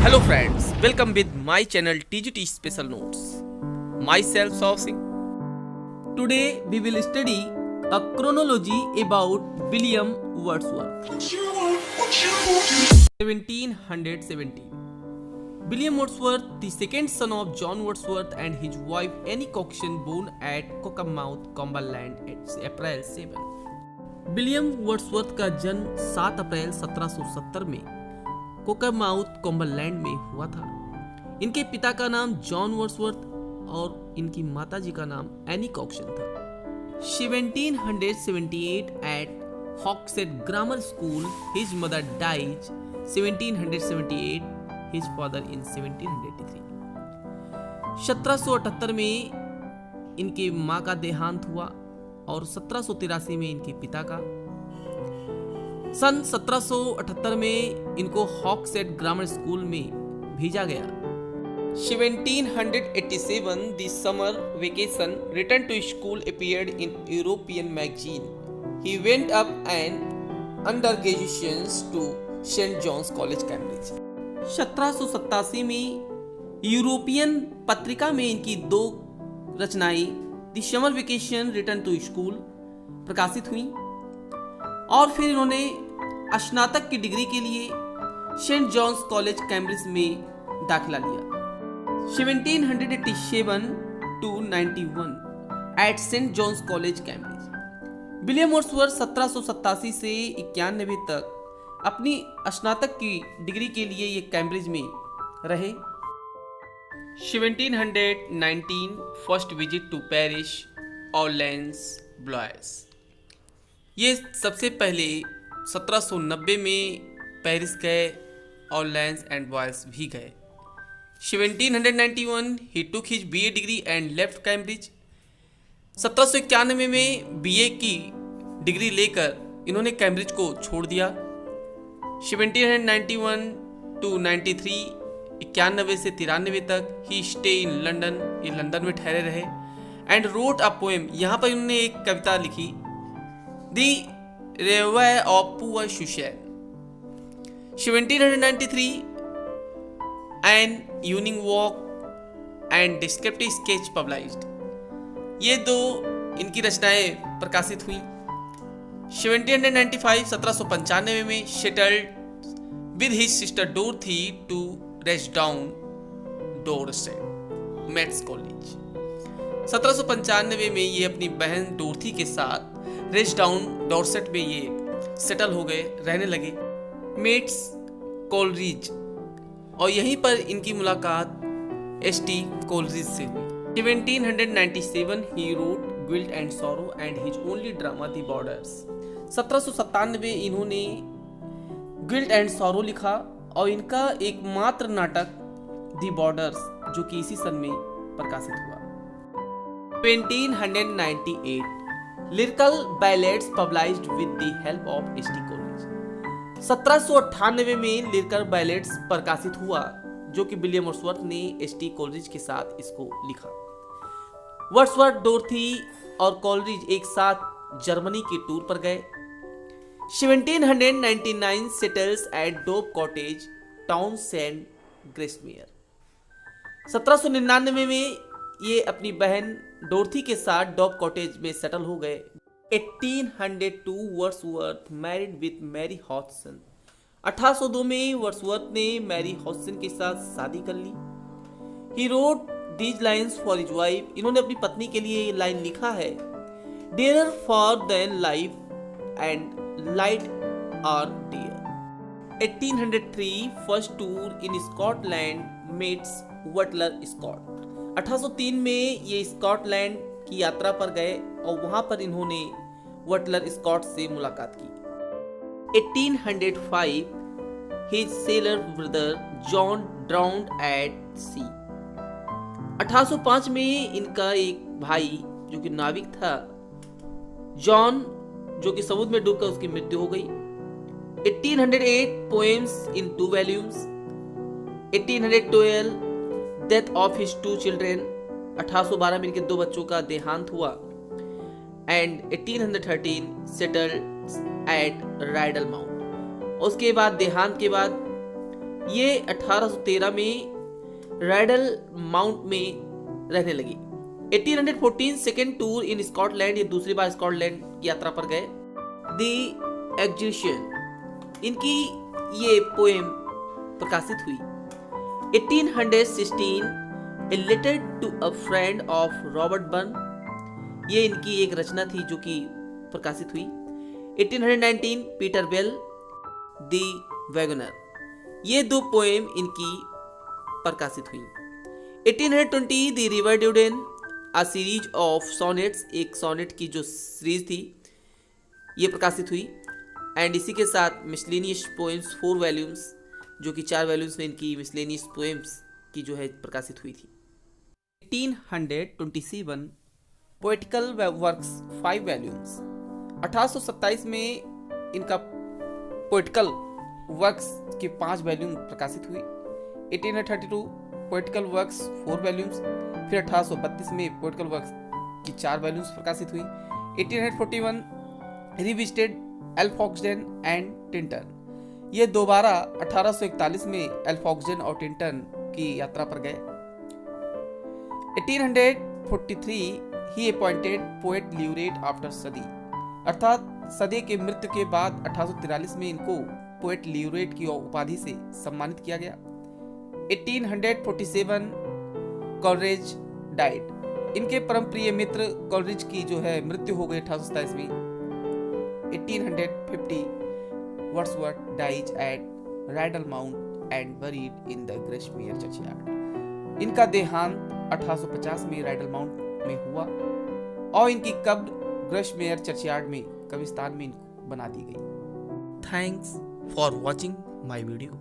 Hello friends, welcome with my channel TGT Special Notes. Myself Saw Singh. Today we will study a chronology about William Wordsworth. 1717. William Wordsworth, the second son of John Wordsworth and his wife Annie Coxon, born at Cockermouth, Cumberland, April 7. William Wordsworth का जन्म 7 अप्रैल 1770 में कोकरमाउथ, Cumberland में हुआ था। इनके पिता का नाम जॉन वर्ड्सवर्थ और इनकी माताजी का नाम एनी कॉक्सन था। 1778 at Hawkshead Grammar School, his mother died 1778, his father in 1783। 1778 में इनके माँ का देहांत हुआ और 1783 में इनके पिता का। सन 1778 में इनको हॉक्सेड ग्रामर स्कूल में भेजा गया। 1787 the summer vacation, return to school appeared in European magazine. He went up an undergraduation to St. John's College, Cambridge. 1787 में यूरोपियन पत्रिका में इनकी 2 रचनाएं the summer vacation, return to school प्रकाशित हुई और फिर इन्होंने स्नातक की डिग्री के लिए सेंट जॉन्स कॉलेज कैम्ब्रिज में दाखिला लिया। 1787 to 91 at St John's College Cambridge. William Wordsworth 1787 से 91 तक अपनी स्नातक की डिग्री के लिए ये कैम्ब्रिज में रहे। 1719 फर्स्ट विजिट टू पेरिस, ऑरलेंस, ब्लॉयस। ये सबसे पहले 1790 में पेरिस गए, ऑरलेंस एंड ब्लॉयस भी गए। 1791 ही took his BA degree and left Cambridge. 1791 में बीए की डिग्री लेकर इन्होंने कैम्ब्रिज को छोड़ दिया। 1791 to 93 91 से 93 तक ही स्टे इन लंदन, ये लंदन में ठहरे रहे एंड रोट अ पोएम। यहाँ पर इन्होंने एक कविता लिखी, the reverie of poor Susan. 1793 an evening walk and descriptive sketch published. ये 2 इनकी रचनाएं प्रकाशित हुई। 1795 में settled with his sister Dorothy to Racedown Dorset, meets Coleridge. 1795 में ये अपनी बहन डोरथी के साथ रेस्डाउन डोरसेट में ये सेटल हो गए, रहने लगे, मेट्स कॉलरिज, और यहीं पर इनकी मुलाकात एसटी कॉलरिज से हुई। 1797 he wrote guilt and sorrow and his only drama the borders. 1797 इन्होंने गिल्ट एंड सॉरो लिखा और इनका एकमात्र नाटक द बॉर्डर्स, जो कि इसी सन में प्रकाशित हुआ। 1798 lyrical ballads published with the help of ST college. 1798 में लिरिकल बैलेट्स प्रकाशित हुआ, जो कि विलियम वर्ड्सवर्थ ने एसटी कॉलेज के साथ इसको लिखा। वर्ड्सवर्थ, डोरथी और कॉलेज एक साथ जर्मनी की टूर पर गए। 1799 settles at Dove cottage, town end Grasmere. 1799 में ये अपनी बहन डोरथी के साथ डॉब कॉटेज में सेटल हो गए। 1802 Wordsworth married with Mary Hodson. 1802 में वर्ड्सवर्थ ने मैरी हॉडसन के साथ शादी कर ली। He wrote these lines for his wife. इन्होंने अपनी पत्नी के लिए ये लाइन लिखा है, dearer for than life and light are dear. 1803 first tour in Scotland meets Walter Scott. 1803 में ये स्कॉटलैंड की यात्रा पर गए और वहां पर इन्होंने वटलर स्कॉट से मुलाकात की। 1805 his sailor brother John drowned at sea. 1805 में इनका एक भाई जो कि नाविक था, जॉन, जो कि समुद्र में डूबकर उसकी मृत्यु हो गई। 1808 poems in 2 volumes. 1812 death of his 2 children. 1812 में इनके 2 बच्चों का देहांत हुआ and 1813 settled at Rydal mount. उसके बाद देहांत के बाद ये 1813 में रैडल माउंट में रहने लगी। 1814 सेकेंड टूर इन स्कॉटलैंड, ये दूसरी बार स्कॉटलैंड की यात्रा पर गए। द एग्जीशियन, इनकी ये पोएम प्रकाशित हुई। 1816 a letter to a friend of Robert Burn, ये इनकी एक रचना थी जो कि प्रकाशित हुई। 1819 पीटर बेल द वैगनर, ये दो पोएम इनकी प्रकाशित हुई। 1820 the river Duddon a series of sonnets, एक सोनेट की जो सीरीज थी ये प्रकाशित हुई। एंड इसी के साथ मिसलेनियस पोएम्स 4 वॉल्यूम्स, जो कि 4 वॉल्यूम्स में इनकी मिसलेनियस पोएम्स की जो है प्रकाशित हुई थी। 1827 पोएटिकल वर्क्स 5 वॉल्यूम्स, 1827 में इनका पोएटिकल वर्क्स के 5 वॉल्यूम प्रकाशित हुई। 1832 पोएटिकल वर्क्स 4 वॉल्यूम्स, फिर 1832 में पोएटिकल वर्क्स की 4 वॉल्यूम्स प्रकाशित हुई। 1841 रिविजिटेड एल्फॉक्सडेन एंड टिंटन, ये दोबारा 1841 में एल्फॉक्सडेन और टिंटन की यात्रा पर गए। 1843 ही अपॉइंटेड पोएट ल्यूरेट आफ्टर सदी, अर्थात सदी के मृत्यु के बाद 1843 में इनको पोएट ल्यूरेट की उपाधि से सम्मानित किया गया। 1847 कॉलरिज डाइड, इनके परम प्रिय मित्र कॉलरिज की जो है मृत्यु हो गई 1827 में। 1850 Wordsworth dies at Rydal Mount and buried in the Grasmere churchyard, इनका देहांत 1850 में रैडल माउंट में हुआ और इनकी कब्र ग्रेशमेयर चर्चयार्ड में कब्रिस्तान में बना दी गई। Thanks for watching my video.